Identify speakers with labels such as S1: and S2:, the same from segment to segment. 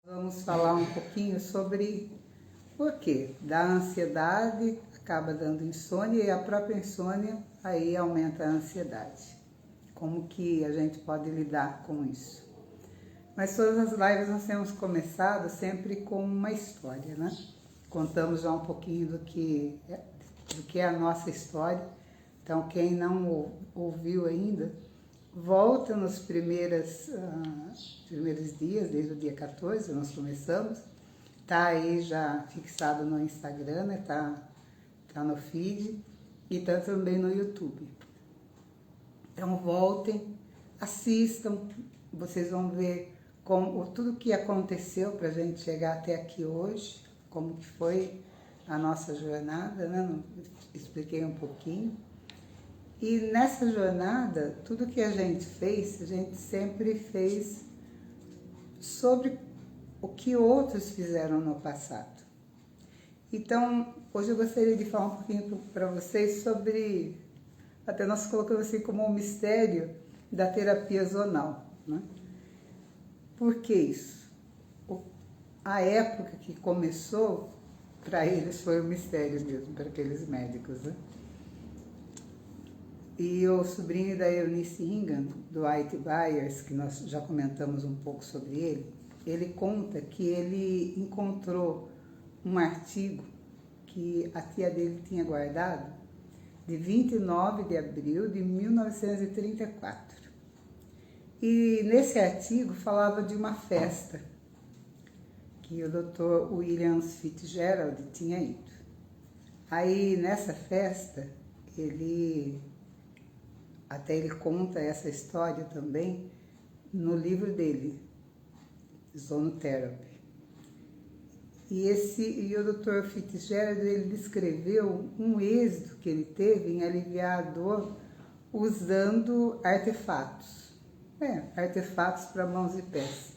S1: Vamos falar um pouquinho sobre por que da ansiedade acaba dando insônia e a própria insônia aí aumenta a ansiedade. Como que a gente pode lidar com isso? Mas todas as lives nós temos começado sempre com uma história, né? Contamos já um pouquinho do que é a nossa história. Então quem não ouviu ainda, volta nos primeiros dias, desde o dia 14, nós começamos. Tá aí já fixado no Instagram, né? Tá no feed e tá também no YouTube. Então voltem, assistam, vocês vão ver tudo que aconteceu para a gente chegar até aqui hoje, como que foi a nossa jornada, né? Expliquei um pouquinho. E nessa jornada, tudo que a gente sempre fez sobre o que outros fizeram no passado. Então, hoje eu gostaria de falar um pouquinho para vocês sobre, até nós colocamos assim como um mistério da terapia zonal, né? Por que isso? A época que começou, para eles foi um mistério mesmo, para aqueles médicos, né? E o sobrinho da Eunice Ingham, do White Byers, que nós já comentamos um pouco sobre ele conta que ele encontrou um artigo que a tia dele tinha guardado de 29 de abril de 1934. E nesse artigo falava de uma festa que o Dr. William Fitzgerald tinha ido. Aí nessa festa, ele conta essa história também no livro dele, Zonotherapy. E o Dr. Fitzgerald, ele descreveu um êxito que ele teve em aliviar a dor usando artefatos. Artefatos para mãos e pés.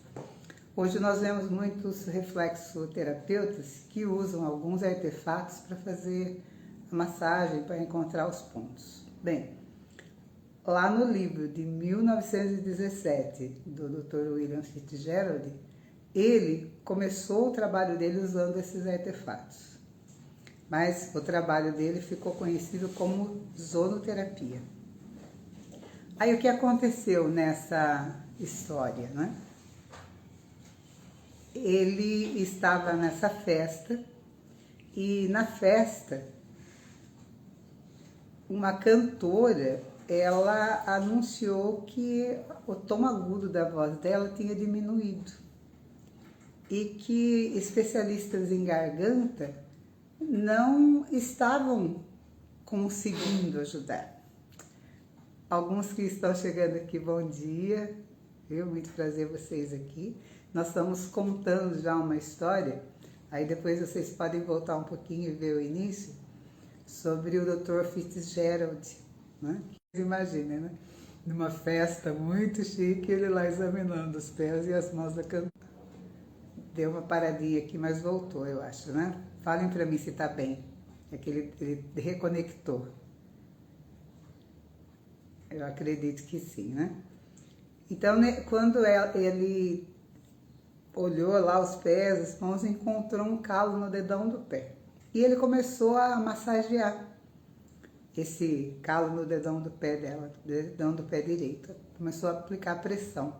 S1: Hoje nós vemos muitos reflexoterapeutas que usam alguns artefatos para fazer a massagem, para encontrar os pontos. Bem, lá no livro de 1917, do Dr. William Fitzgerald, ele começou o trabalho dele usando esses artefatos. Mas o trabalho dele ficou conhecido como zonoterapia. Aí o que aconteceu nessa história, né? Ele estava nessa festa e na festa uma cantora, ela anunciou que o tom agudo da voz dela tinha diminuído e que especialistas em garganta não estavam conseguindo ajudar. Alguns que estão chegando aqui, bom dia, muito prazer vocês aqui. Nós estamos contando já uma história, aí depois vocês podem voltar um pouquinho e ver o início, sobre o Dr. Fitzgerald, né? Imaginem, né? Numa festa muito chique, ele lá examinando os pés e as mãos da cantora. Deu uma paradinha aqui, mas voltou, eu acho, né? Falem para mim se tá bem. É que ele reconectou. Eu acredito que sim, né? Então, quando ele olhou lá os pés, as mãos, encontrou um calo no dedão do pé. E ele começou a massagear esse calo no dedão do pé dela, dedão do pé direito. Começou a aplicar pressão.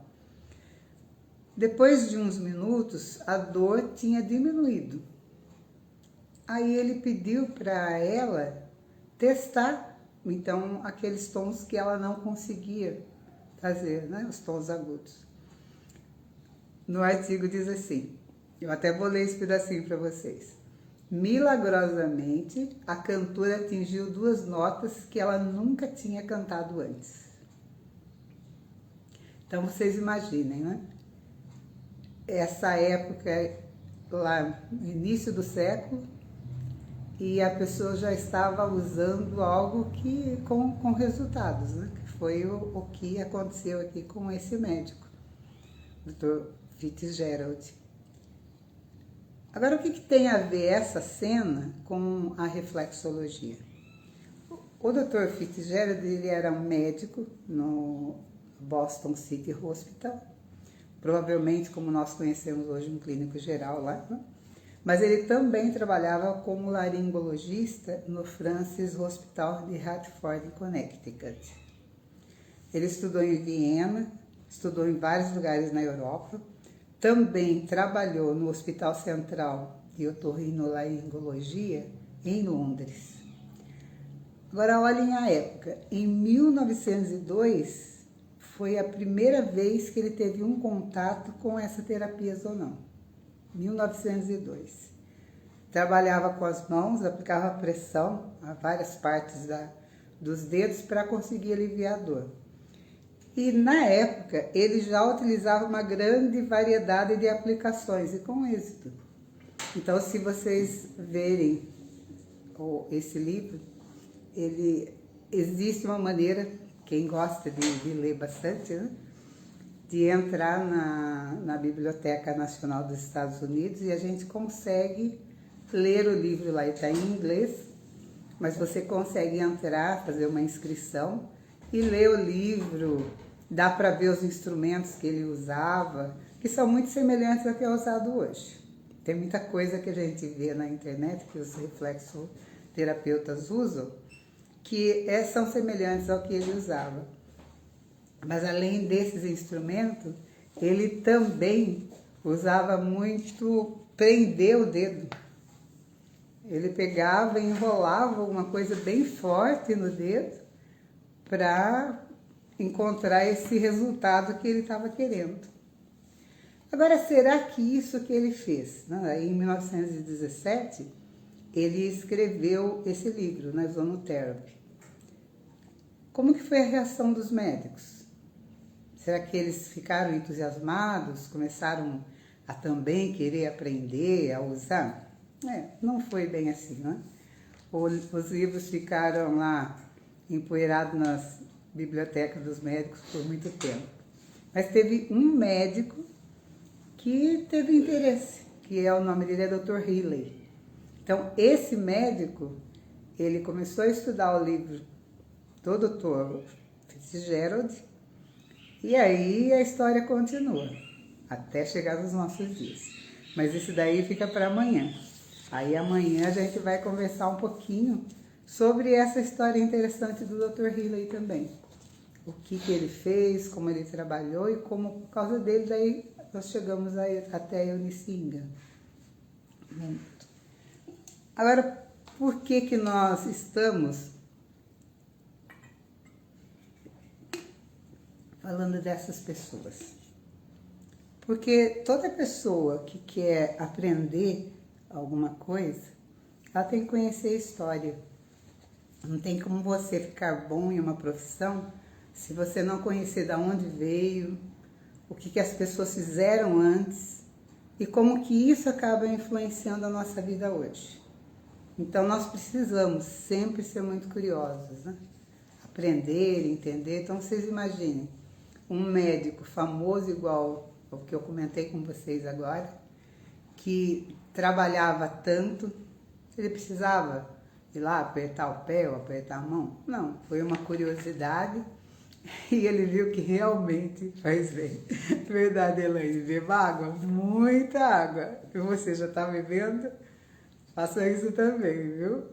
S1: Depois de uns minutos, a dor tinha diminuído. Aí ele pediu para ela testar, então, aqueles tons que ela não conseguia fazer, né? Os tons agudos. No artigo diz assim, eu até vou ler esse pedacinho para vocês. Milagrosamente, a cantora atingiu 2 notas que ela nunca tinha cantado antes. Então, vocês imaginem, né? Essa época, lá no início do século, e a pessoa já estava usando algo que com resultados, né? Que foi o que aconteceu aqui com esse médico, Dr. Fitzgerald. Agora, o que tem a ver essa cena com a reflexologia? O Dr. Fitzgerald, ele era um médico no Boston City Hospital, provavelmente como nós conhecemos hoje um clínico geral lá, né? Mas ele também trabalhava como laringologista no Francis Hospital de Hartford, Connecticut. Ele estudou em Viena, estudou em vários lugares na Europa, também trabalhou no Hospital Central de Otorrinolaringologia em Londres. Agora olhem a época, em 1902 foi a primeira vez que ele teve um contato com essa terapia zonal. 1902. Trabalhava com as mãos, aplicava pressão a várias partes dos dedos para conseguir aliviar a dor. E na época ele já utilizava uma grande variedade de aplicações e com êxito. Então, se vocês verem esse livro, existe uma maneira, quem gosta de ler bastante, né, de entrar na Biblioteca Nacional dos Estados Unidos e a gente consegue ler o livro lá, está em inglês, mas você consegue entrar, fazer uma inscrição e ler o livro, dá para ver os instrumentos que ele usava, que são muito semelhantes ao que é usado hoje. Tem muita coisa que a gente vê na internet, que os reflexoterapeutas usam, que são semelhantes ao que ele usava. Mas além desses instrumentos, ele também usava muito prender o dedo. Ele pegava e enrolava uma coisa bem forte no dedo para encontrar esse resultado que ele estava querendo. Agora, será que isso que ele fez? Em 1917, ele escreveu esse livro, né, Zonotherapy. Como que foi a reação dos médicos? Será que eles ficaram entusiasmados, começaram a também querer aprender a usar? Não foi bem assim, né? Os livros ficaram lá empoeirados nas bibliotecas dos médicos por muito tempo. Mas teve um médico que teve interesse, que o nome dele é Dr. Healy. Então, esse médico, ele começou a estudar o livro do Dr. Fitzgerald, e aí a história continua, até chegar nos nossos dias. Mas isso daí fica para amanhã. Aí amanhã a gente vai conversar um pouquinho sobre essa história interessante do Dr. Healy também. O que ele fez, como ele trabalhou e como, por causa dele, daí nós chegamos até a Eunice Ingham. Agora, por que nós estamos falando dessas pessoas? Porque toda pessoa que quer aprender alguma coisa, ela tem que conhecer a história. Não tem como você ficar bom em uma profissão se você não conhecer de onde veio, o que as pessoas fizeram antes e como que isso acaba influenciando a nossa vida hoje. Então nós precisamos sempre ser muito curiosos, né? Aprender, entender. Então vocês imaginem, um médico famoso igual ao que eu comentei com vocês agora, que trabalhava tanto, ele precisava ir lá apertar o pé ou apertar a mão? Não, foi uma curiosidade e ele viu que realmente faz bem. Verdade, Elaine, beba água, muita água. E você já está bebendo? Faça isso também, viu?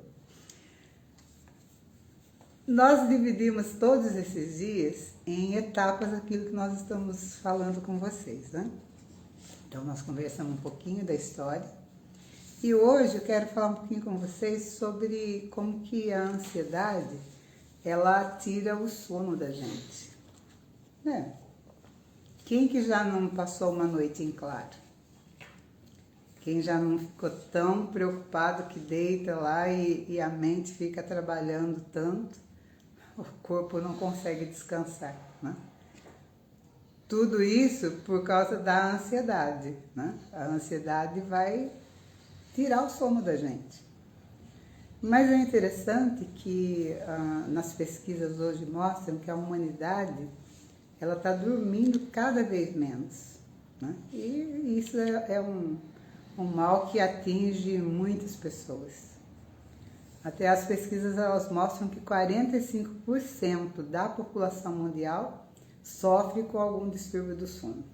S1: Nós dividimos todos esses dias em etapas aquilo que nós estamos falando com vocês, né? Então, nós conversamos um pouquinho da história. E hoje eu quero falar um pouquinho com vocês sobre como que a ansiedade, ela tira o sono da gente, né? Quem que já não passou uma noite em claro? Quem já não ficou tão preocupado que deita lá e a mente fica trabalhando tanto, o corpo não consegue descansar, né? Tudo isso por causa da ansiedade, né? A ansiedade vai tirar o sono da gente. Mas é interessante que nas pesquisas hoje mostram que a humanidade ela está dormindo cada vez menos, né? E isso é um mal que atinge muitas pessoas. Até as pesquisas elas mostram que 45% da população mundial sofre com algum distúrbio do sono.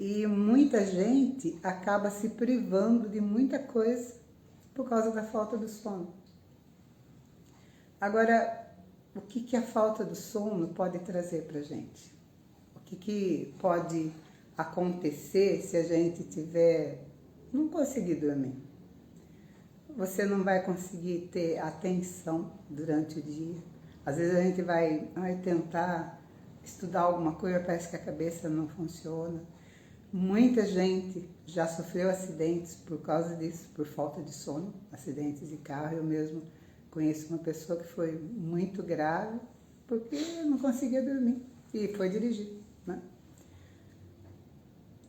S1: E muita gente acaba se privando de muita coisa por causa da falta do sono. Agora, o que a falta do sono pode trazer para a gente? O que pode acontecer se a gente não conseguir dormir? Você não vai conseguir ter atenção durante o dia. Às vezes a gente vai tentar estudar alguma coisa, parece que a cabeça não funciona. Muita gente já sofreu acidentes por causa disso, por falta de sono, acidentes de carro. Eu mesmo conheço uma pessoa que foi muito grave porque não conseguia dormir e foi dirigir, né?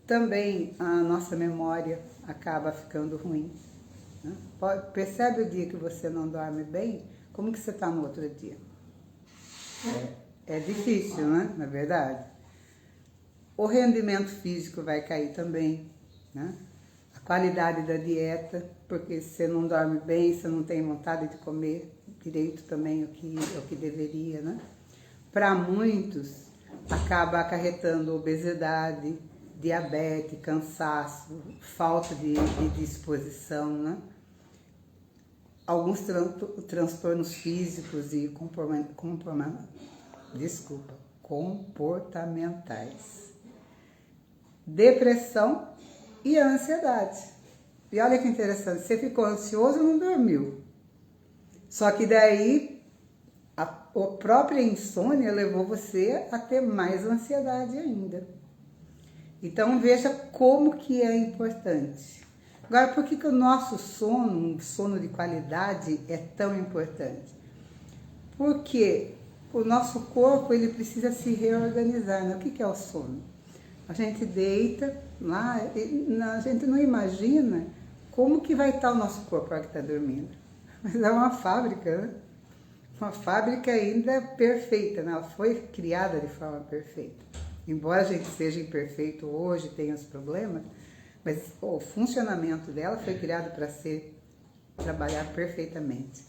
S1: Também a nossa memória acaba ficando ruim, né? Percebe o dia que você não dorme bem, como que você está no outro dia? É difícil, né? Na verdade. O rendimento físico vai cair também, né? A qualidade da dieta, porque se você não dorme bem, você não tem vontade de comer direito também o que deveria, né? Para muitos, acaba acarretando obesidade, diabetes, cansaço, falta de disposição, né? Alguns transtornos físicos e comportamentais. Depressão e a ansiedade. E olha que interessante, você ficou ansioso e não dormiu. Só que daí a própria insônia levou você a ter mais ansiedade ainda. Então veja como que é importante. Agora, por que o nosso sono, um sono de qualidade, é tão importante? Porque o nosso corpo ele precisa se reorganizar, né? O que é o sono? A gente deita lá, a gente não imagina como que vai estar o nosso corpo para que está dormindo. Mas é uma fábrica, né? Uma fábrica ainda perfeita, né? Ela foi criada de forma perfeita. Embora a gente seja imperfeito hoje, tenha os problemas, mas o funcionamento dela foi criado para trabalhar perfeitamente.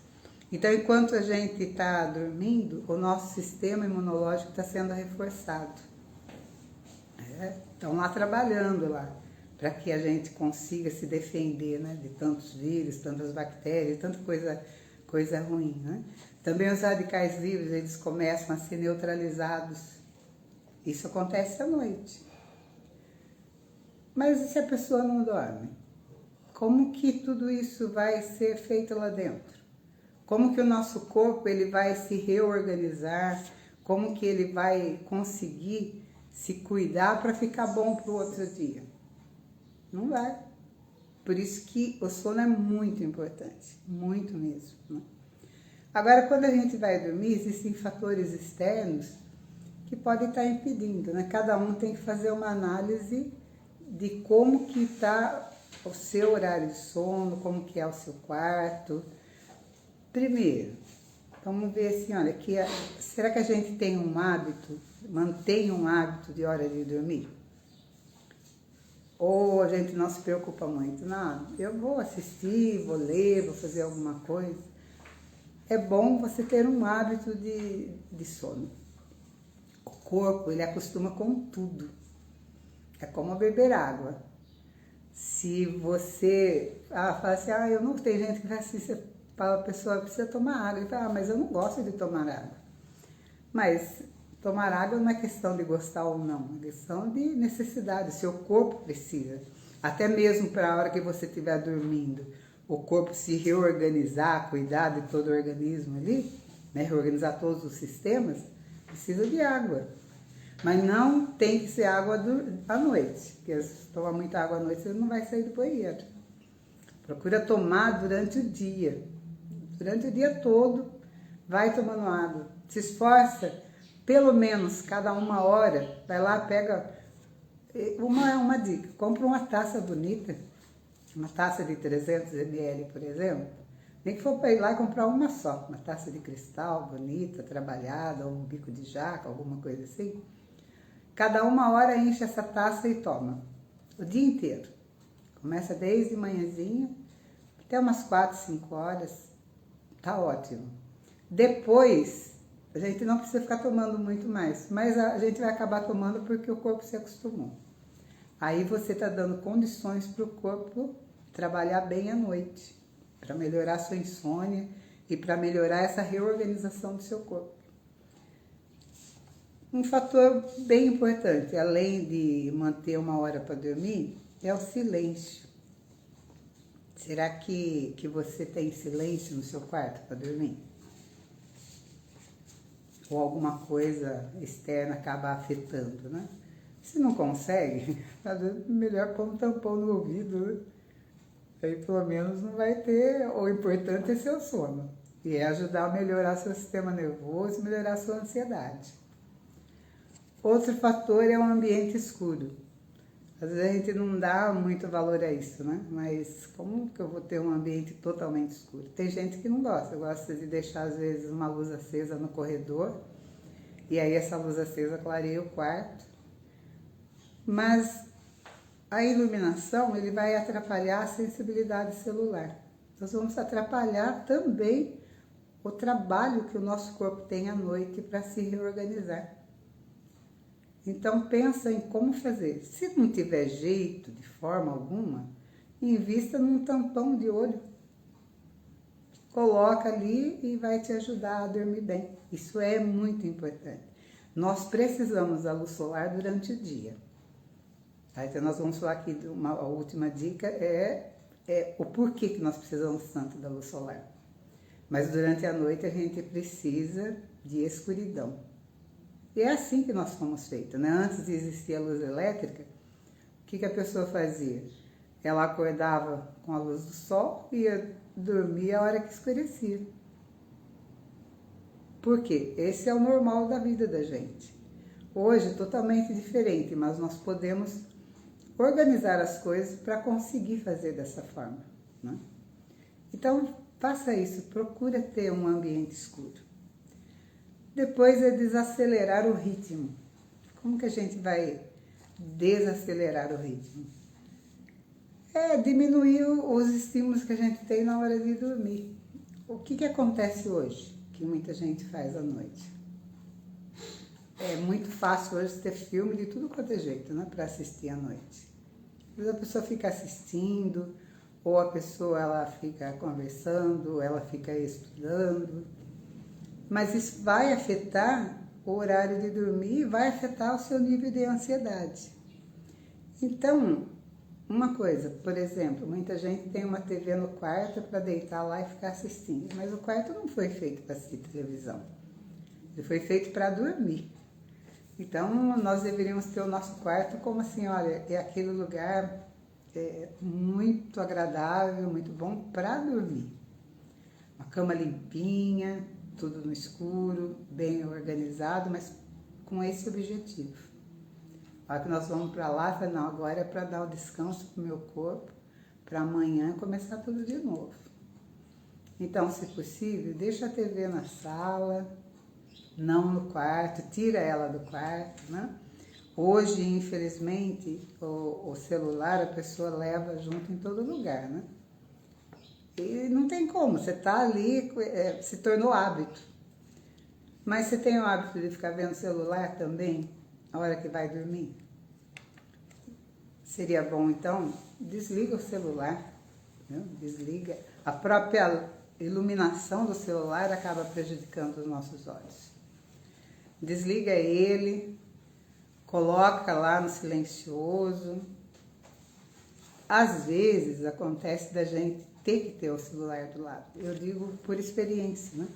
S1: Então, enquanto a gente está dormindo, o nosso sistema imunológico está sendo reforçado. Estão lá trabalhando lá, para que a gente consiga se defender, né, de tantos vírus, tantas bactérias, tanta coisa ruim, né? Também os radicais livres, eles começam a ser neutralizados. Isso acontece à noite. Mas e se a pessoa não dorme? Como que tudo isso vai ser feito lá dentro? Como que o nosso corpo ele vai se reorganizar? Como que ele vai conseguir se cuidar para ficar bom para o outro dia? Não vai. Por isso que o sono é muito importante, muito mesmo, né? Agora, quando a gente vai dormir, existem fatores externos que podem estar impedindo, né? Cada um tem que fazer uma análise de como que está o seu horário de sono, como que é o seu quarto. Primeiro, vamos ver assim, olha, será que a gente tem mantém um hábito de hora de dormir? Ou a gente não se preocupa muito? Não, eu vou assistir, vou ler, vou fazer alguma coisa. É bom você ter um hábito de sono. O corpo, ele acostuma com tudo. É como beber água. Se você fala assim, eu não tem gente que vai assistir, fala, a pessoa precisa tomar água. Ele fala, mas eu não gosto de tomar água. Mas tomar água não é questão de gostar ou não, é questão de necessidade, o seu corpo precisa. Até mesmo para a hora que você estiver dormindo, o corpo se reorganizar, cuidar de todo o organismo ali, né, reorganizar todos os sistemas, precisa de água. Mas não tem que ser água à noite, porque se tomar muita água à noite, você não vai sair do banheiro. Procura tomar durante o dia. Durante o dia todo, vai tomando água. Se esforça, pelo menos cada 1 hora, vai lá, pega uma dica, compra uma taça bonita, uma taça de 300 ml, por exemplo. Nem que for para ir lá e comprar uma só, uma taça de cristal bonita, trabalhada, ou um bico de jaca, alguma coisa assim. Cada 1 hora enche essa taça e toma, o dia inteiro. Começa desde manhãzinha até umas 4, 5 horas, tá ótimo. Depois, a gente não precisa ficar tomando muito mais, mas a gente vai acabar tomando porque o corpo se acostumou. Aí você está dando condições para o corpo trabalhar bem à noite, para melhorar a sua insônia e para melhorar essa reorganização do seu corpo. Um fator bem importante, além de manter uma hora para dormir, é o silêncio. Será que você tem silêncio no seu quarto para dormir? Ou alguma coisa externa acaba afetando, né? Se não consegue, às vezes melhor pôr um tampão no ouvido, né? Aí pelo menos não vai ter, o importante é seu sono. E é ajudar a melhorar seu sistema nervoso, melhorar sua ansiedade. Outro fator é o ambiente escuro. Às vezes a gente não dá muito valor a isso, né? Mas como que eu vou ter um ambiente totalmente escuro? Tem gente que não gosta de deixar às vezes uma luz acesa no corredor, e aí essa luz acesa clareia o quarto. Mas a iluminação, ele vai atrapalhar a sensibilidade celular. Nós vamos atrapalhar também o trabalho que o nosso corpo tem à noite para se reorganizar. Então pensa em como fazer. Se não tiver jeito, de forma alguma, invista num tampão de olho. Coloca ali e vai te ajudar a dormir bem. Isso é muito importante. Nós precisamos da luz solar durante o dia. Então nós vamos falar aqui, a última dica é o porquê que nós precisamos tanto da luz solar. Mas durante a noite a gente precisa de escuridão. E é assim que nós fomos feitos, né? Antes de existir a luz elétrica, o que a pessoa fazia? Ela acordava com a luz do sol e ia dormir a hora que escurecia. Por quê? Esse é o normal da vida da gente. Hoje, totalmente diferente, mas nós podemos organizar as coisas para conseguir fazer dessa forma, né? Então, faça isso, procura ter um ambiente escuro. Depois é desacelerar o ritmo. Como que a gente vai desacelerar o ritmo? É diminuir os estímulos que a gente tem na hora de dormir. O que acontece hoje, que muita gente faz à noite? É muito fácil hoje ter filme de tudo quanto é jeito, né, para assistir à noite. Às vezes a pessoa fica assistindo, ou a pessoa ela fica conversando, ou ela fica estudando. Mas isso vai afetar o horário de dormir e vai afetar o seu nível de ansiedade. Então, uma coisa, por exemplo, muita gente tem uma TV no quarto para deitar lá e ficar assistindo, mas o quarto não foi feito para assistir televisão. Ele foi feito para dormir. Então, nós deveríamos ter o nosso quarto como assim, olha, é aquele lugar muito agradável, muito bom para dormir. Uma cama limpinha, tudo no escuro, bem organizado, mas com esse objetivo. A hora que nós vamos para lá, fala, não, agora é para dar o descanso para o meu corpo, para amanhã começar tudo de novo. Então, se possível, deixa a TV na sala, não no quarto, tira ela do quarto, né? Hoje, infelizmente, o celular a pessoa leva junto em todo lugar, né? E não tem como, você está ali, se tornou hábito. Mas você tem o hábito de ficar vendo celular também, a hora que vai dormir? Seria bom, então, desliga o celular, né? Desliga. A própria iluminação do celular acaba prejudicando os nossos olhos. Desliga ele, coloca lá no silencioso. Às vezes acontece da gente ter que ter o celular do lado. Eu digo por experiência, né?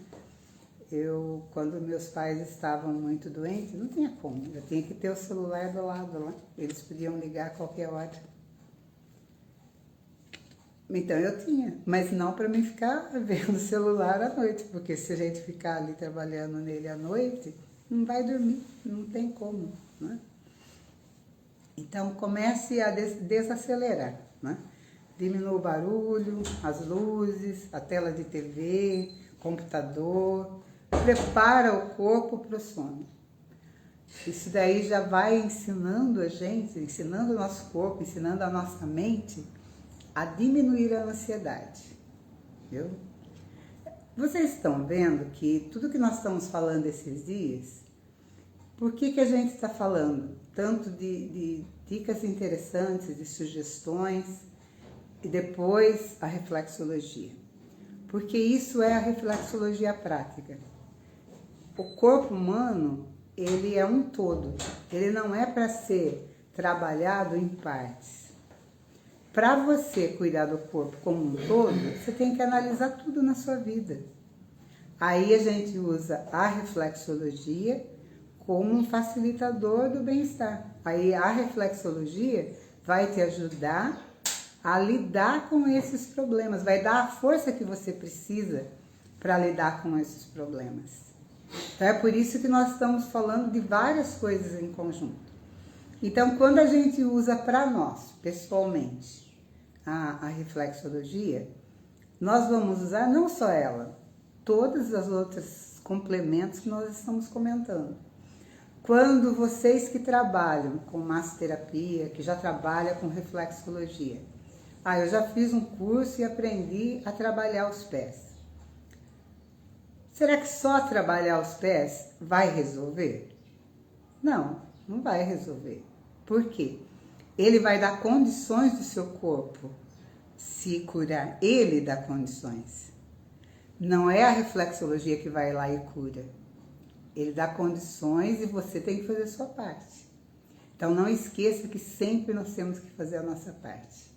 S1: Quando meus pais estavam muito doentes, não tinha como. Eu tinha que ter o celular do lado lá. Eles podiam ligar a qualquer hora. Então eu tinha, mas não para mim ficar vendo o celular à noite, porque se a gente ficar ali trabalhando nele à noite, não vai dormir, não tem como, né? Então comece a desacelerar, né? Diminua o barulho, as luzes, a tela de TV, computador, prepara o corpo para o sono. Isso daí já vai ensinando a gente, ensinando o nosso corpo, ensinando a nossa mente a diminuir a ansiedade, viu? Vocês estão vendo que tudo que nós estamos falando esses dias Por que a gente está falando tanto de dicas interessantes, de sugestões e depois a reflexologia? Porque isso é a reflexologia prática. O corpo humano, ele é um todo, ele não é para ser trabalhado em partes. Para você cuidar do corpo como um todo, você tem que analisar tudo na sua vida. Aí a gente usa a reflexologia como um facilitador do bem-estar. Aí a reflexologia vai te ajudar a lidar com esses problemas, vai dar a força que você precisa para lidar com esses problemas. Então é por isso que nós estamos falando de várias coisas em conjunto. Então, quando a gente usa para nós, pessoalmente, a reflexologia, nós vamos usar não só ela, todas as outras complementos que nós estamos comentando. Quando vocês que trabalham com massoterapia, que já trabalham com reflexologia, eu já fiz um curso e aprendi a trabalhar os pés. Será que só trabalhar os pés vai resolver? Não, não vai resolver. Por quê? Ele vai dar condições do seu corpo se curar. Ele dá condições. Não é a reflexologia que vai lá e cura. Ele dá condições e você tem que fazer a sua parte. Então não esqueça que sempre nós temos que fazer a nossa parte.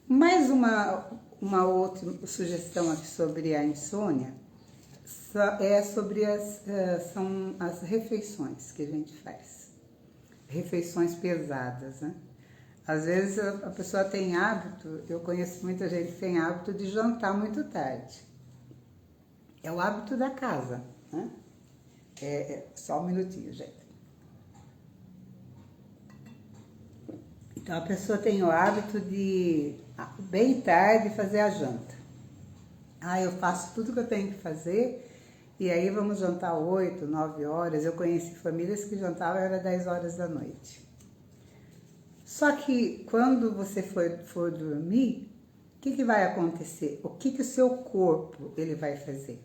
S1: Mais uma outra sugestão aqui sobre a insônia é sobre são as refeições que a gente faz. Refeições pesadas, né? Às vezes a pessoa tem hábito, eu conheço muita gente que tem hábito de jantar muito tarde. É o hábito da casa, né? Só um minutinho, gente. Então a pessoa tem o hábito de, bem tarde, fazer a janta. Eu faço tudo que eu tenho que fazer e aí vamos jantar 8, 9 horas. Eu conheci famílias que jantavam era 10 horas da noite. Só que quando você for dormir, o que vai acontecer? O que o seu corpo ele vai fazer?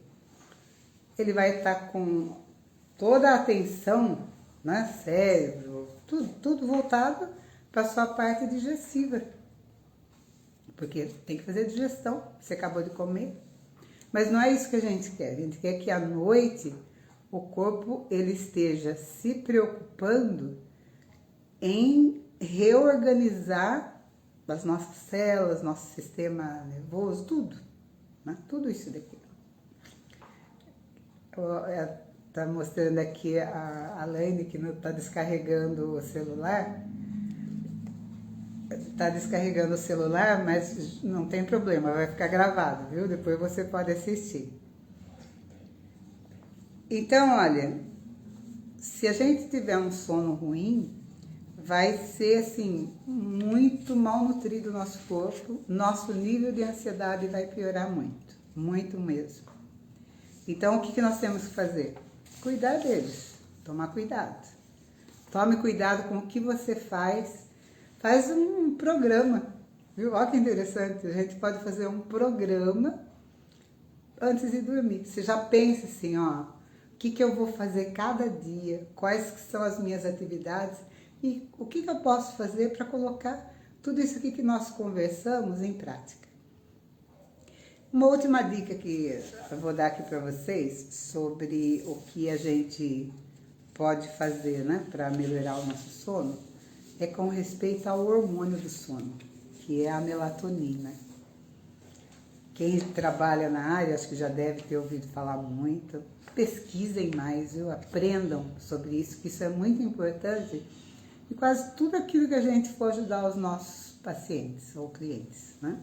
S1: Ele vai estar com toda a atenção, né, cérebro, tudo voltado para a sua parte digestiva. Porque tem que fazer digestão, você acabou de comer. Mas não é isso que a gente quer. A gente quer que à noite o corpo ele esteja se preocupando em reorganizar as nossas células, nosso sistema nervoso, tudo. Né? Tudo isso daqui. Está mostrando aqui a Laine que está descarregando o celular. Está descarregando o celular, mas não tem problema, vai ficar gravado, viu? Depois você pode assistir. Então, olha, se a gente tiver um sono ruim, vai ser, assim, muito mal nutrido o nosso corpo, nosso nível de ansiedade vai piorar muito, muito mesmo. Então, o que nós temos que fazer? Cuidar deles, tomar cuidado. Tome cuidado com o que você faz. Faz um programa, viu? Olha que interessante, a gente pode fazer um programa antes de dormir. Você já pensa assim, o que eu vou fazer cada dia, quais são as minhas atividades e o que eu posso fazer para colocar tudo isso aqui que nós conversamos em prática. Uma última dica que eu vou dar aqui para vocês sobre o que a gente pode fazer, né, para melhorar o nosso sono. É com respeito ao hormônio do sono, que é a melatonina. Quem trabalha na área, acho que já deve ter ouvido falar muito. Pesquisem mais, viu? Aprendam sobre isso, que isso é muito importante. E quase tudo aquilo que a gente for ajudar os nossos pacientes ou clientes, né?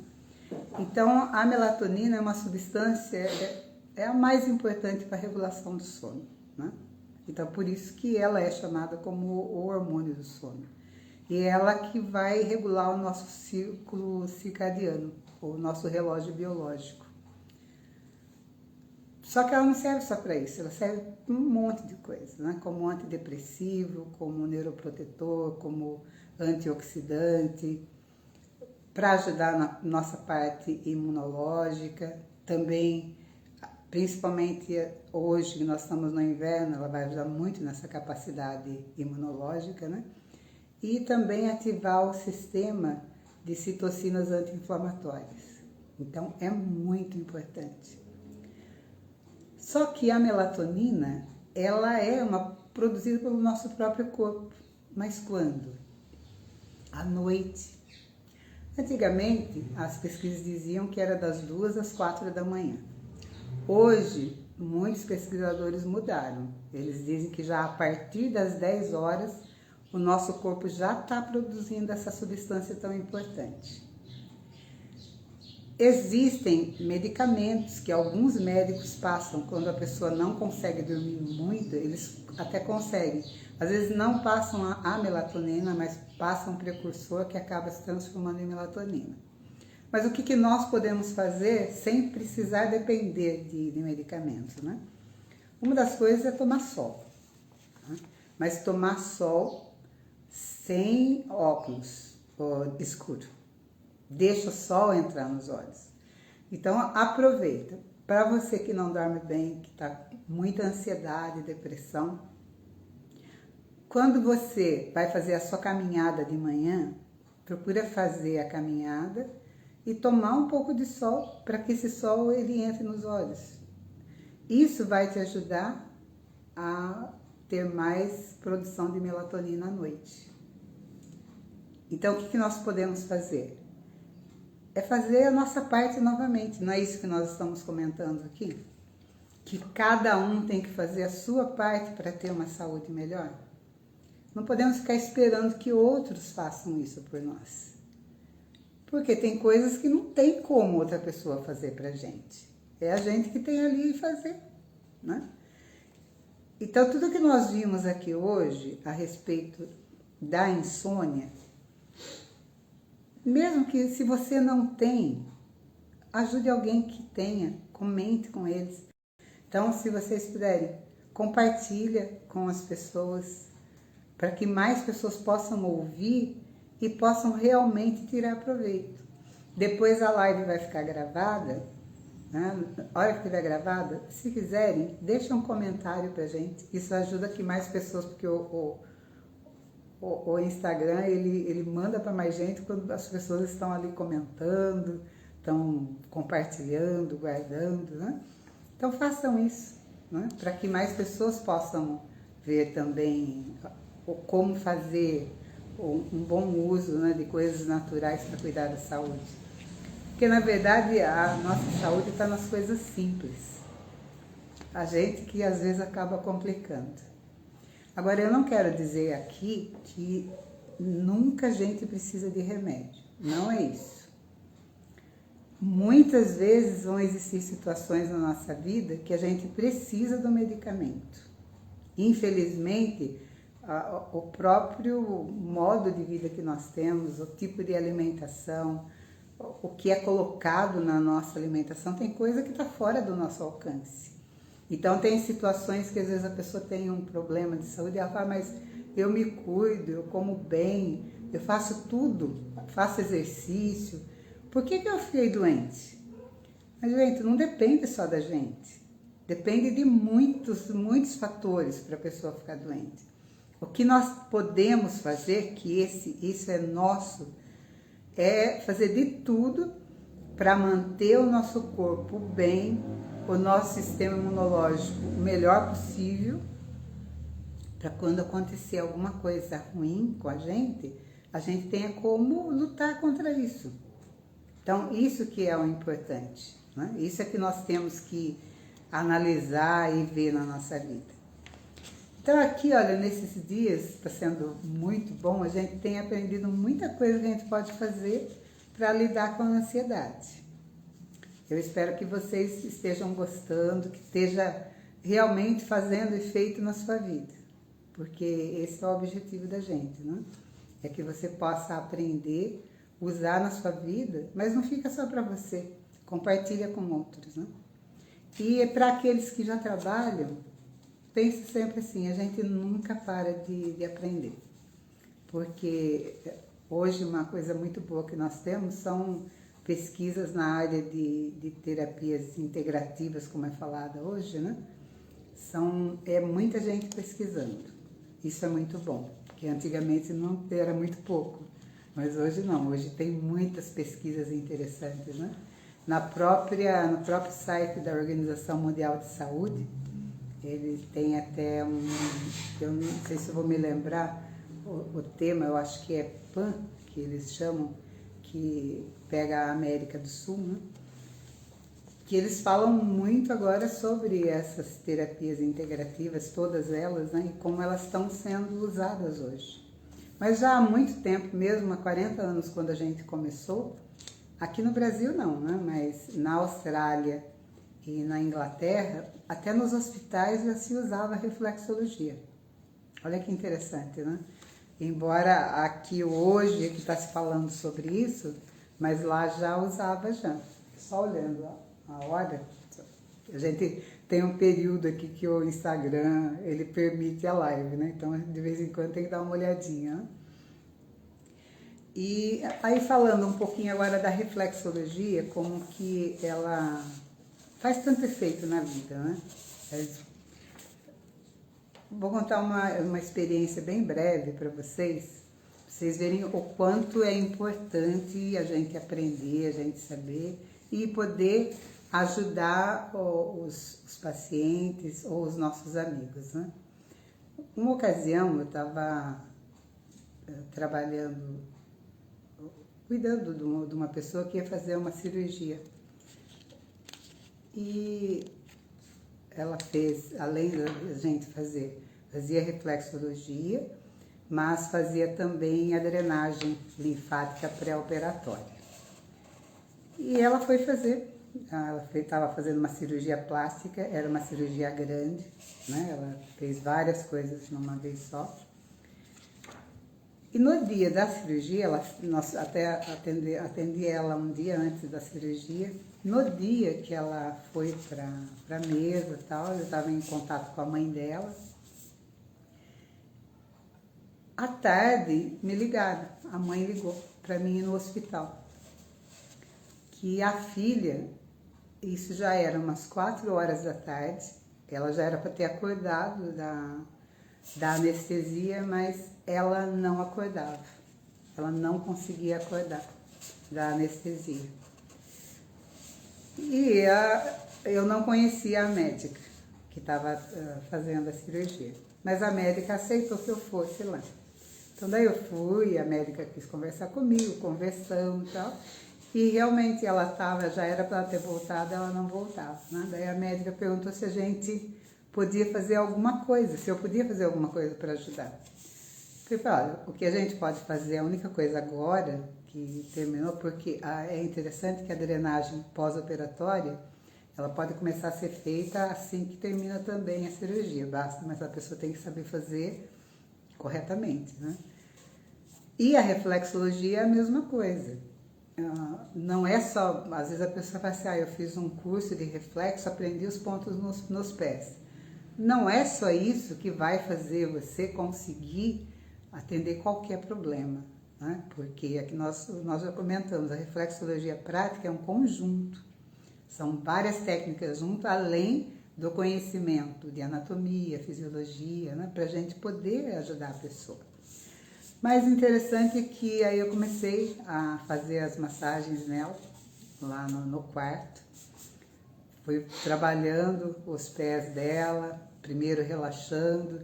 S1: Então, a melatonina é uma substância, é a mais importante para a regulação do sono, né? Então, por isso que ela é chamada como o hormônio do sono. E é ela que vai regular o nosso ciclo circadiano, o nosso relógio biológico. Só que ela não serve só para isso, ela serve para um monte de coisa, né? Como antidepressivo, como neuroprotetor, como antioxidante, para ajudar na nossa parte imunológica, também principalmente hoje que nós estamos no inverno, ela vai ajudar muito nessa capacidade imunológica, né? E também ativar o sistema de citocinas anti-inflamatórias. Então, é muito importante. Só que a melatonina, ela é produzida pelo nosso próprio corpo. Mas quando? À noite. Antigamente, as pesquisas diziam que era das 2 às 4 da manhã. Hoje, muitos pesquisadores mudaram. Eles dizem que já a partir das 10 horas, o nosso corpo já está produzindo essa substância tão importante. Existem medicamentos que alguns médicos passam quando a pessoa não consegue dormir muito, eles até conseguem. Às vezes não passam a melatonina, mas passam um precursor que acaba se transformando em melatonina. Mas o que nós podemos fazer sem precisar depender de medicamentos, né? Uma das coisas é tomar sol, né? Mas tomar sol sem óculos escuro. Deixa o sol entrar nos olhos. Então, aproveita. Para você que não dorme bem, que está com muita ansiedade, depressão, quando você vai fazer a sua caminhada de manhã, procura fazer a caminhada e tomar um pouco de sol, para que esse sol ele entre nos olhos. Isso vai te ajudar a ter mais produção de melatonina à noite. Então, o que nós podemos fazer? É fazer a nossa parte novamente. Não é isso que nós estamos comentando aqui? Que cada um tem que fazer a sua parte para ter uma saúde melhor? Não podemos ficar esperando que outros façam isso por nós. Porque tem coisas que não tem como outra pessoa fazer pra gente. É a gente que tem ali e fazer, né? Então, tudo que nós vimos aqui hoje a respeito da insônia, mesmo que se você não tem, ajude alguém que tenha, comente com eles. Então, se vocês puderem, compartilha com as pessoas, para que mais pessoas possam ouvir e possam realmente tirar proveito. Depois a live vai ficar gravada, né? A hora que estiver gravada, se quiserem, deixa um comentário pra gente. Isso ajuda que mais pessoas, porque o Instagram, ele manda para mais gente quando as pessoas estão ali comentando, estão compartilhando, guardando, né? Então façam isso, né? Para que mais pessoas possam ver também como fazer um bom uso, né, de coisas naturais para cuidar da saúde. Porque, na verdade, a nossa saúde está nas coisas simples. A gente que, às vezes, acaba complicando. Agora, eu não quero dizer aqui que nunca a gente precisa de remédio. Não é isso. Muitas vezes vão existir situações na nossa vida que a gente precisa do medicamento. Infelizmente, o próprio modo de vida que nós temos, o tipo de alimentação, o que é colocado na nossa alimentação, tem coisa que está fora do nosso alcance. Então, tem situações que às vezes a pessoa tem um problema de saúde e ela fala, mas eu me cuido, eu como bem, eu faço tudo, faço exercício, por que eu fiquei doente? Mas, gente, não depende só da gente, depende de muitos fatores para a pessoa ficar doente. O que nós podemos fazer, que isso é nosso, é fazer de tudo para manter o nosso corpo bem, o nosso sistema imunológico o melhor possível, para quando acontecer alguma coisa ruim com a gente tenha como lutar contra isso. Então, isso que é o importante, né? Isso é que nós temos que analisar e ver na nossa vida. Então aqui, olha, nesses dias, está sendo muito bom, a gente tem aprendido muita coisa que a gente pode fazer para lidar com a ansiedade. Eu espero que vocês estejam gostando, que esteja realmente fazendo efeito na sua vida, porque esse é o objetivo da gente, né? É que você possa aprender, usar na sua vida, mas não fica só para você, compartilha com outros, né? E para aqueles que já trabalham, pense sempre assim, a gente nunca para de aprender, porque hoje uma coisa muito boa que nós temos são pesquisas na área de terapias integrativas, como é falada hoje, né? É muita gente pesquisando. Isso é muito bom, porque antigamente não era muito pouco, mas hoje não, hoje tem muitas pesquisas interessantes, né? No próprio site da Organização Mundial de Saúde, ele tem até eu não sei se eu vou me lembrar o tema, eu acho que é PAN, que eles chamam, que pega a América do Sul, né? Que eles falam muito agora sobre essas terapias integrativas, todas elas, né, e como elas estão sendo usadas hoje. Mas já há muito tempo, mesmo há 40 anos, quando a gente começou, aqui no Brasil não, né, mas na Austrália e na Inglaterra, até nos hospitais já se usava reflexologia. Olha que interessante, né? Embora aqui hoje que está se falando sobre isso, mas lá já usava já. Só olhando a hora, a gente tem um período aqui que o Instagram, ele permite a live, né? Então, de vez em quando tem que dar uma olhadinha, né? E aí falando um pouquinho agora da reflexologia, como que ela faz tanto efeito na vida, né? Vou contar uma experiência bem breve para vocês verem o quanto é importante a gente aprender, a gente saber e poder ajudar os pacientes ou os nossos amigos, né? Uma ocasião eu estava trabalhando, cuidando de uma pessoa que ia fazer uma cirurgia. E ela fez, além da gente fazia reflexologia, mas fazia também a drenagem linfática pré-operatória. E ela foi fazer, ela estava fazendo uma cirurgia plástica, era uma cirurgia grande, né? Ela fez várias coisas numa vez só. E no dia da cirurgia, nós até atendi ela um dia antes da cirurgia. No dia que ela foi para a mesa e tal, eu estava em contato com a mãe dela. À tarde, me ligaram, a mãe ligou para mim no hospital. Que a filha, isso já era umas 4 horas da tarde, ela já era para ter acordado da anestesia, mas ela não acordava. Ela não conseguia acordar da anestesia. E eu não conhecia a médica que estava fazendo a cirurgia, mas a médica aceitou que eu fosse lá. Então daí eu fui, a médica quis conversar comigo, conversamos e tal, e realmente ela já era para ela ter voltado, ela não voltava, né? Daí a médica perguntou se a gente podia fazer alguma coisa, se eu podia fazer alguma coisa para ajudar. Eu falei, olha, o que a gente pode fazer, a única coisa agora que terminou, porque é interessante que a drenagem pós-operatória, ela pode começar a ser feita assim que termina também a cirurgia, basta, mas a pessoa tem que saber fazer corretamente, né? E a reflexologia é a mesma coisa. Não é só, às vezes a pessoa fala assim, eu fiz um curso de reflexo, aprendi os pontos nos pés. Não é só isso que vai fazer você conseguir atender qualquer problema, né? Porque aqui nós já comentamos, a reflexologia prática é um conjunto, são várias técnicas junto, além do conhecimento de anatomia, fisiologia, né? Para a gente poder ajudar a pessoa. Mas interessante é que aí eu comecei a fazer as massagens nela, lá no quarto. Fui trabalhando os pés dela, primeiro relaxando,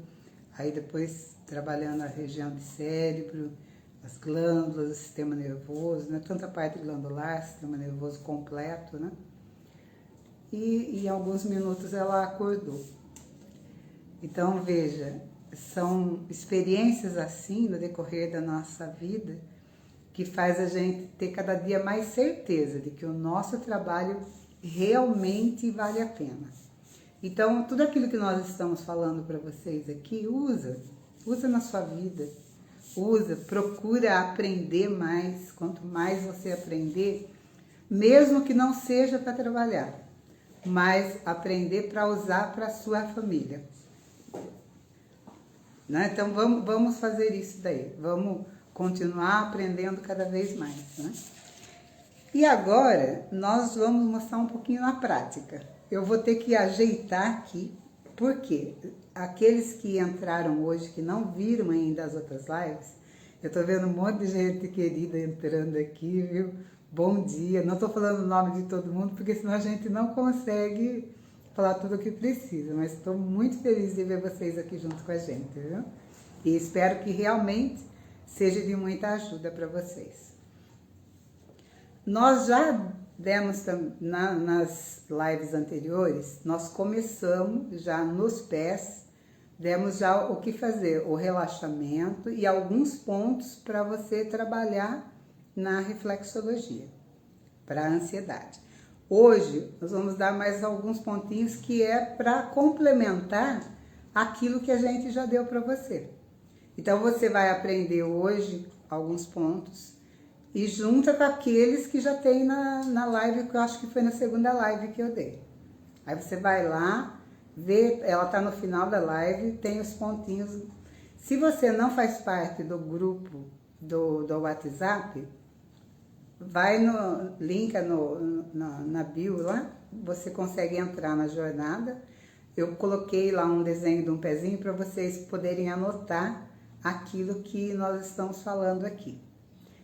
S1: aí depois trabalhando a região de cérebro, as glândulas, o sistema nervoso, né? Tanto a parte glandular, sistema nervoso completo, né? E em alguns minutos ela acordou. Então, veja, são experiências assim no decorrer da nossa vida que faz a gente ter cada dia mais certeza de que o nosso trabalho realmente vale a pena. Então, tudo aquilo que nós estamos falando para vocês aqui, usa na sua vida, procura aprender mais. Quanto mais você aprender, mesmo que não seja para trabalhar, mas aprender para usar para a sua família. Né? Então, vamos fazer isso daí. Vamos continuar aprendendo cada vez mais. Né? E agora nós vamos mostrar um pouquinho na prática. Eu vou ter que ajeitar aqui, porque aqueles que entraram hoje, que não viram ainda as outras lives, eu tô vendo um monte de gente querida entrando aqui, viu? Bom dia. Não tô falando o nome de todo mundo, porque senão a gente não consegue falar tudo o que precisa. Mas estou muito feliz de ver vocês aqui junto com a gente, viu? E espero que realmente seja de muita ajuda para vocês. Nós já demos, nas lives anteriores, nós começamos já nos pés, demos já o que fazer, o relaxamento e alguns pontos para você trabalhar na reflexologia, para a ansiedade. Hoje, nós vamos dar mais alguns pontinhos que é para complementar aquilo que a gente já deu para você. Então, você vai aprender hoje alguns pontos e junta com aqueles que já tem na live, que eu acho que foi na segunda live que eu dei. Aí você vai lá, vê, ela tá no final da live, tem os pontinhos. Se você não faz parte do grupo do WhatsApp, vai no link na bio lá, você consegue entrar na jornada. Eu coloquei lá um desenho de um pezinho para vocês poderem anotar aquilo que nós estamos falando aqui.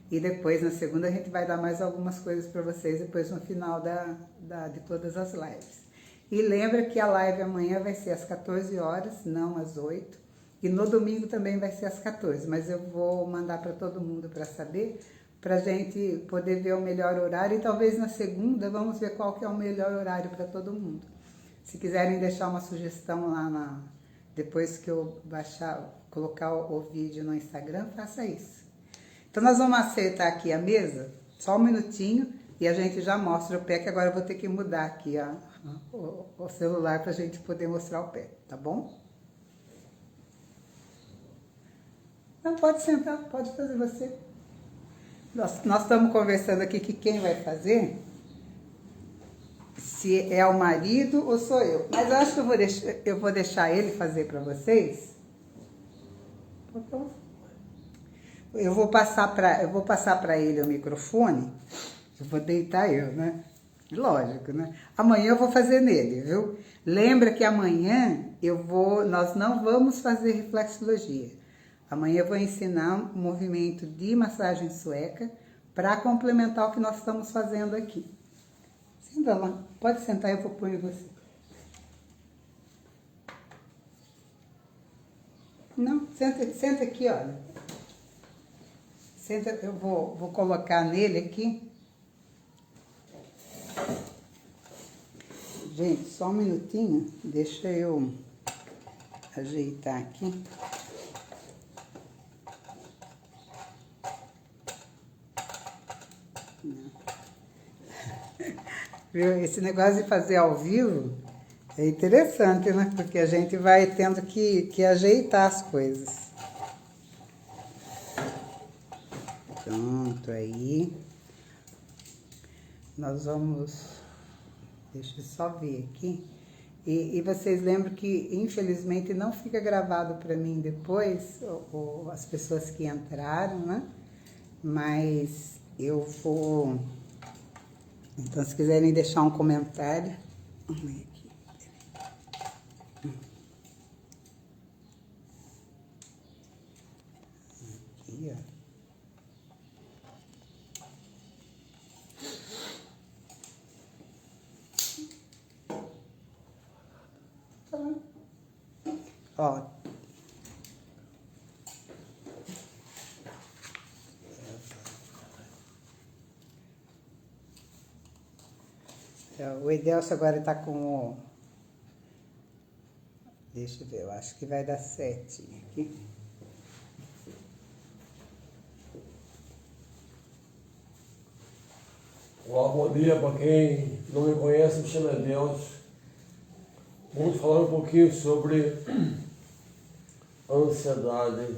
S1: E depois, na segunda, a gente vai dar mais algumas coisas para vocês, depois no final de todas as lives. E lembra que a live amanhã vai ser às 14 horas, não às 8. E no domingo também vai ser às 14, mas eu vou mandar para todo mundo para saber, para a gente poder ver o melhor horário. E talvez na segunda vamos ver qual que é o melhor horário para todo mundo. Se quiserem deixar uma sugestão lá, depois que eu colocar o vídeo no Instagram, faça isso. Então, nós vamos acertar aqui a mesa, só um minutinho, e a gente já mostra o pé, que agora eu vou ter que mudar aqui o celular para a gente poder mostrar o pé, tá bom? Não, pode sentar, pode fazer você. Nós estamos conversando aqui que quem vai fazer, se é o marido ou sou eu. Mas eu acho que eu vou deixar ele fazer para vocês. Então, eu vou passar para ele o microfone, eu vou deitar eu, né? Lógico, né? Amanhã eu vou fazer nele, viu? Lembra que amanhã nós não vamos fazer reflexologia. Amanhã eu vou ensinar um movimento de massagem sueca para complementar o que nós estamos fazendo aqui. Senta lá, pode sentar, eu vou pôr em você. Não, senta aqui, olha. Senta, eu vou colocar nele aqui. Gente, só um minutinho, deixa eu ajeitar aqui. Esse negócio de fazer ao vivo é interessante, né? Porque a gente vai tendo que ajeitar as coisas. Pronto, aí. Nós vamos... Deixa eu só ver aqui. E vocês lembram que, infelizmente, não fica gravado para mim depois, as pessoas que entraram, né? Mas eu vou... Então, se quiserem deixar um comentário... Aqui, ó. Ó, o Edelcio agora tá com o... Deixa eu ver, eu acho que vai dar 7 aqui.
S2: Olá, bom dia para quem não me conhece, me chamo Edelcio. Vamos falar um pouquinho sobre a ansiedade.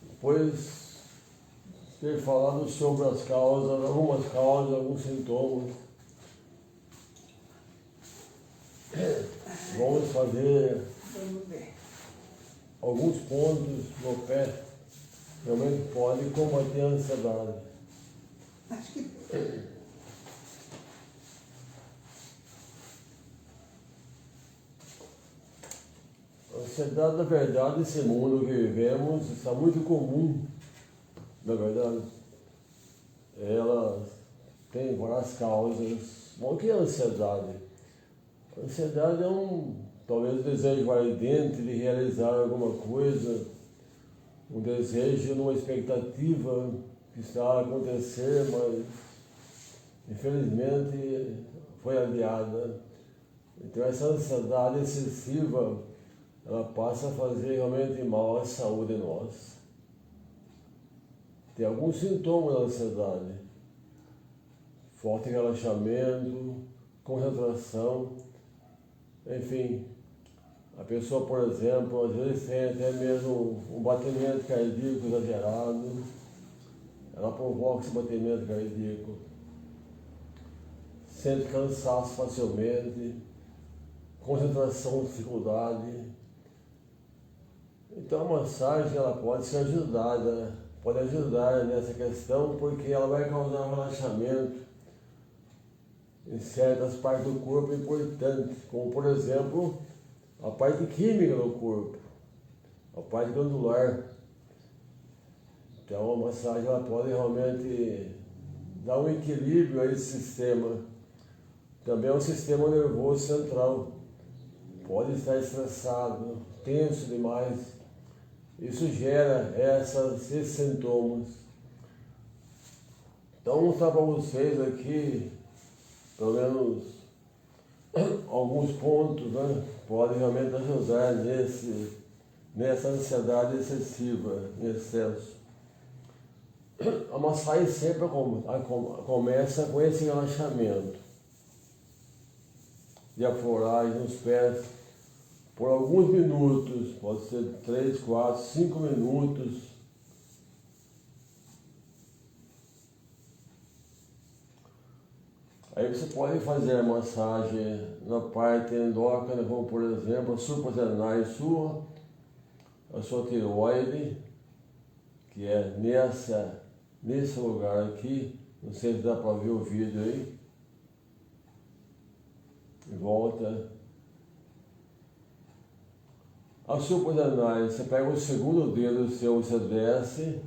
S2: Depois ter falado sobre as causas, alguns sintomas. Vamos fazer alguns pontos no pé que realmente podem combater a ansiedade.
S1: Acho que...
S2: A ansiedade, na verdade, esse mundo que vivemos está muito comum, na verdade. Ela tem várias causas. Bom, o que é a ansiedade? A ansiedade é talvez, desejo ardente de realizar alguma coisa, um desejo numa expectativa que está a acontecer, mas infelizmente foi adiada. Então essa ansiedade excessiva, ela passa a fazer realmente mal à saúde de nós. Tem alguns sintomas da ansiedade: falta de relaxamento, concentração, enfim. A pessoa, por exemplo, às vezes tem até mesmo um batimento cardíaco exagerado, ela provoca esse batimento cardíaco, sente cansaço facilmente, concentração, dificuldade. Então a massagem, ela pode ser ajudada, pode ajudar nessa questão, porque ela vai causar um relaxamento em certas partes do corpo importantes, como por exemplo a parte química do corpo, a parte glandular. Então a massagem, ela pode realmente dar um equilíbrio a esse sistema. Também o sistema nervoso central pode estar estressado, tenso demais. Isso gera esses sintomas. Então vou mostrar para vocês aqui, pelo menos, alguns pontos, né, podem realmente ajudar nessa ansiedade excessiva, em excesso. A massagem sempre começa com esse relaxamento de afloragem nos pés por alguns minutos, pode ser 3, 4, 5 minutos. Aí você pode fazer a massagem na parte endócrina, como por exemplo a suprarrenal sua, a sua tireoide, que é nesse lugar aqui. Não sei se dá para ver o vídeo aí. E volta. A suprarrenal, você pega o segundo dedo seu, você desce.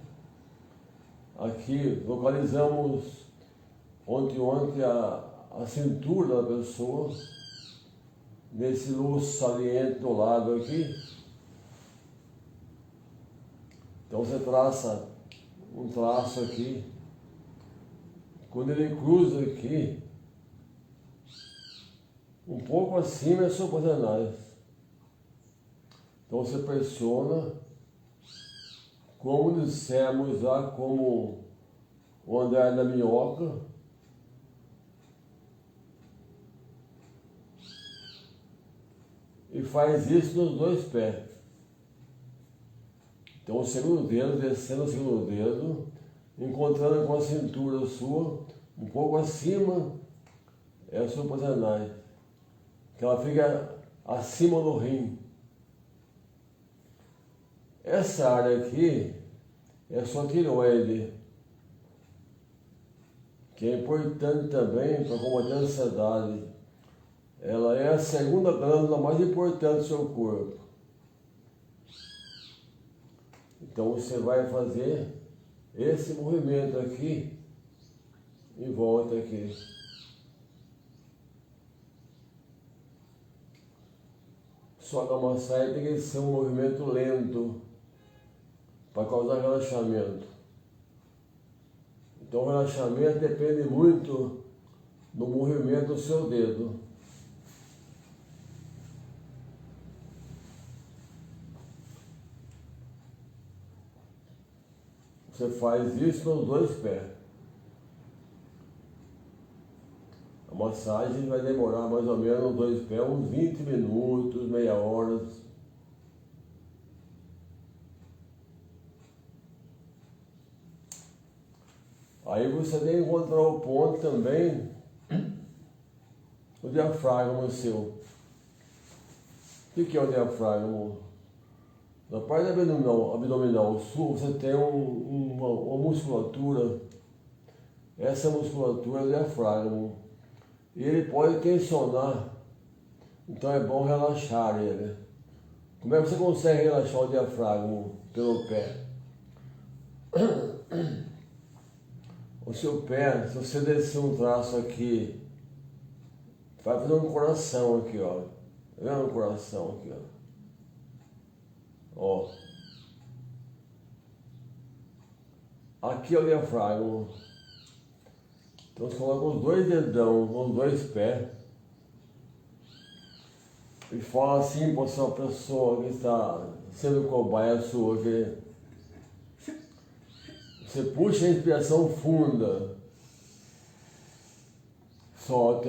S2: Aqui localizamos onde a cintura da pessoa, nesse lúcio saliente do lado aqui. Então você traça um traço aqui. Quando ele cruza aqui, um pouco acima é suprarrenais. Então você pressiona, como dissemos já, como o andar da minhoca. E faz isso nos dois pés. Então o segundo dedo, descendo o segundo dedo, encontrando com a cintura sua, um pouco acima, é a suprarrenal, que ela fica acima do rim. Essa área aqui é a sua tireoide, que é importante também para combater a ansiedade. Ela é a segunda glândula mais importante do seu corpo. Então você vai fazer esse movimento aqui e volta aqui. Só que a massagem tem que ser um movimento lento para causar relaxamento. Então o relaxamento depende muito do movimento do seu dedo. Você faz isso nos dois pés. A massagem vai demorar mais ou menos nos dois pés uns 20 minutos, meia hora. Aí você tem que encontrar o ponto também, o diafragma seu. O que é o diafragma? Na parte abdominal sul, você tem uma musculatura. essa musculatura do diafragma. E ele pode tensionar, então é bom relaxar ele. Como é que você consegue relaxar o diafragma pelo pé? O seu pé, se você descer um traço aqui, vai fazer um coração aqui, ó. Tá vendo um coração aqui, ó? Ó. Aqui é o diafragma. Então você coloca os dois dedão, os dois pés. E fala assim para essa pessoa que está sendo cobaia sua, que você puxa a respiração funda, solta.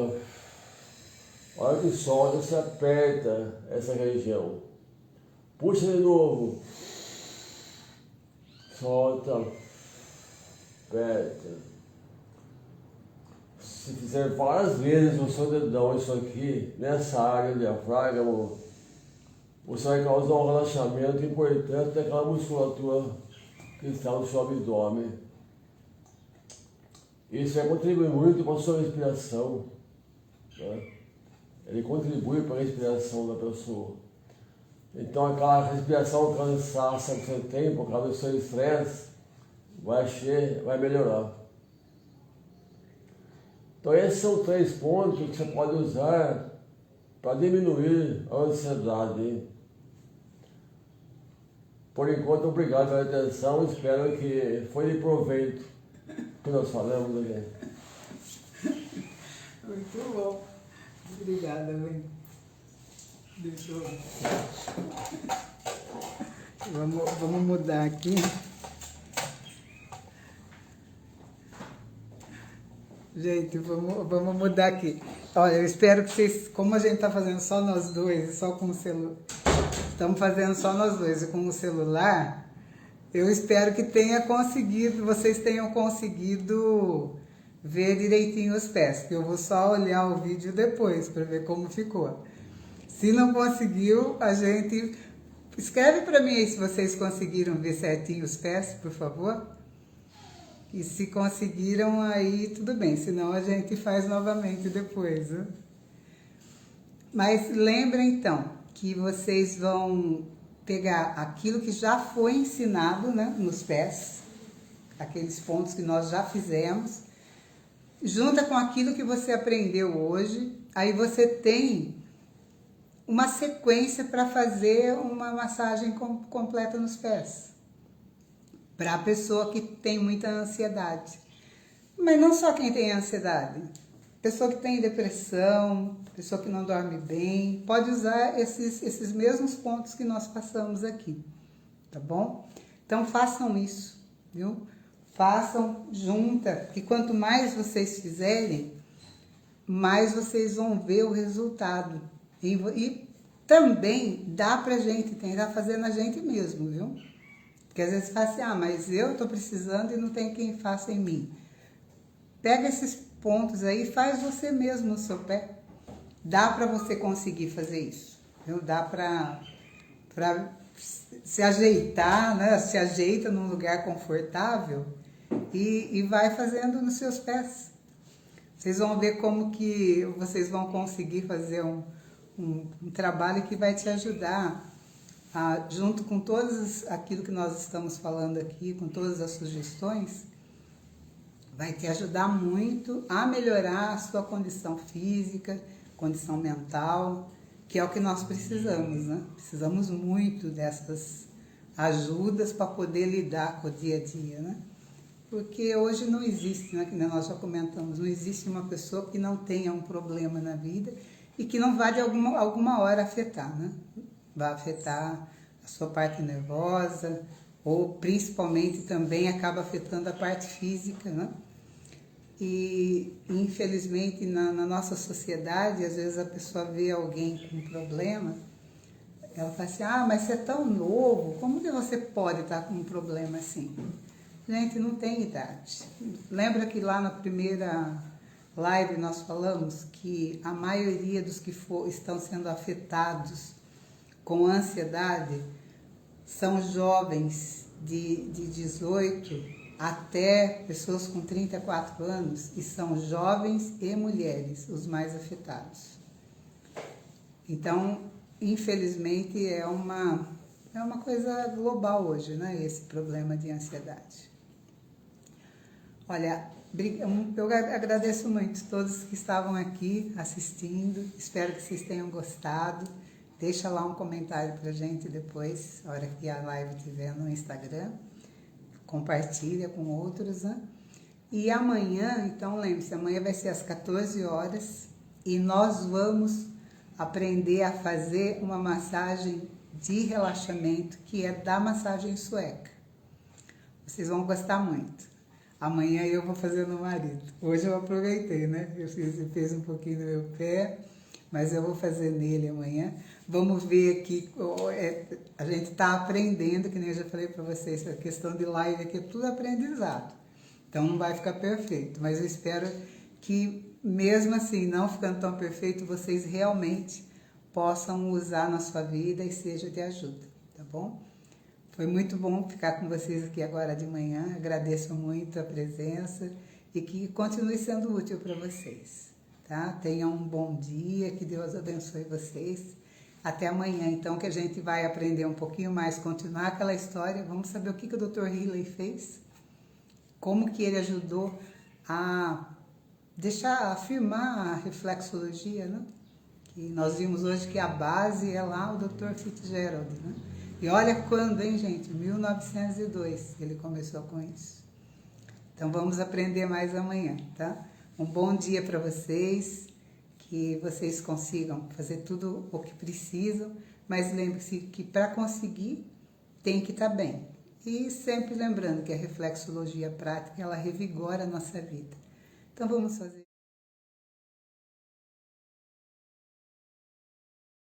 S2: A hora que solta, você aperta essa região. Puxa de novo. Solta. Aperta. Se fizer várias vezes o seu dedão, isso aqui, nessa área do diafragma, você vai causar um relaxamento importante daquela musculatura que está no seu abdômen. Isso vai contribuir muito para a sua respiração, né? Ele contribui para a respiração da pessoa. Então aquela respiração cansada que você tem por causa do seu estresse vai melhorar. Então esses são 3 pontos que você pode usar para diminuir a ansiedade. Por enquanto, obrigado pela atenção, espero que foi de proveito o que nós falamos aqui.
S1: Muito bom. Obrigada, mãe. Deixa eu... Vamos mudar aqui. Gente, vamos mudar aqui. Olha, eu espero que vocês, como a gente está fazendo só nós dois, só com o celular, estamos fazendo só nós dois e com o celular, eu espero que vocês tenham conseguido ver direitinho os pés, porque eu vou só olhar o vídeo depois para ver como ficou. Se não conseguiu, a gente... Escreve para mim aí se vocês conseguiram ver certinho os pés, por favor. E se conseguiram, aí tudo bem, senão a gente faz novamente depois, né? Mas lembrem então que vocês vão pegar aquilo que já foi ensinado, né, nos pés, aqueles pontos que nós já fizemos, junta com aquilo que você aprendeu hoje, aí você tem uma sequência para fazer uma massagem completa nos pés. Para a pessoa que tem muita ansiedade. Mas não só quem tem ansiedade. Pessoa que tem depressão, pessoa que não dorme bem, pode usar esses mesmos pontos que nós passamos aqui. Tá bom? Então façam isso, viu? Façam junta, que quanto mais vocês fizerem, mais vocês vão ver o resultado. E também dá pra gente tentar fazer na gente mesmo, viu? Porque às vezes fala assim, mas eu estou precisando e não tem quem faça em mim. Pega esses pontos aí e faz você mesmo no seu pé. Dá para você conseguir fazer isso. Viu? Dá para se ajeitar, né? Se ajeita num lugar confortável e vai fazendo nos seus pés. Vocês vão ver como que vocês vão conseguir fazer um trabalho que vai te ajudar. Junto com aquilo que nós estamos falando aqui, com todas as sugestões, vai te ajudar muito a melhorar a sua condição física, condição mental, que é o que nós precisamos, né? Precisamos muito dessas ajudas para poder lidar com o dia a dia, né? Porque hoje não existe, né, que nós já comentamos, não existe uma pessoa que não tenha um problema na vida e que não vá de alguma hora afetar, né? Vai afetar a sua parte nervosa, ou principalmente também acaba afetando a parte física, né? E infelizmente na nossa sociedade, às vezes a pessoa vê alguém com um problema, ela fala assim, mas você é tão novo, como que você pode estar com um problema assim? Gente, não tem idade. Lembra que lá na primeira live nós falamos que a maioria dos que estão sendo afetados com ansiedade são jovens de 18 até pessoas com 34 anos, e são jovens e mulheres os mais afetados. Então, infelizmente, é uma coisa global hoje, né? Esse problema de ansiedade. Olha, eu agradeço muito todos que estavam aqui assistindo, espero que vocês tenham gostado. Deixa lá um comentário pra gente depois, na hora que a live estiver no Instagram. Compartilha com outros, né? E amanhã, então lembre-se, amanhã vai ser às 14 horas e nós vamos aprender a fazer uma massagem de relaxamento, que é da massagem sueca. Vocês vão gostar muito. Amanhã eu vou fazer no marido. Hoje eu aproveitei, né? Eu fiz um pouquinho no meu pé, mas eu vou fazer nele amanhã. Vamos ver aqui, a gente está aprendendo, que nem eu já falei para vocês, a questão de live aqui é tudo aprendizado. Então não vai ficar perfeito, mas eu espero que mesmo assim, não ficando tão perfeito, vocês realmente possam usar na sua vida e seja de ajuda, tá bom? Foi muito bom ficar com vocês aqui agora de manhã, agradeço muito a presença e que continue sendo útil para vocês, tá? Tenham um bom dia, que Deus abençoe vocês. Até amanhã, então, que a gente vai aprender um pouquinho mais, continuar aquela história. Vamos saber o que o Dr. Healy fez, como que ele ajudou a afirmar a reflexologia, né? Que nós vimos hoje que a base é lá o Dr. Fitzgerald, né? E olha quando, hein, gente? 1902 ele começou com isso. Então vamos aprender mais amanhã, tá? Um bom dia para vocês, que vocês consigam fazer tudo o que precisam, mas lembre-se que para conseguir tem que estar bem. E sempre lembrando que a reflexologia prática, ela revigora a nossa vida. Então vamos fazer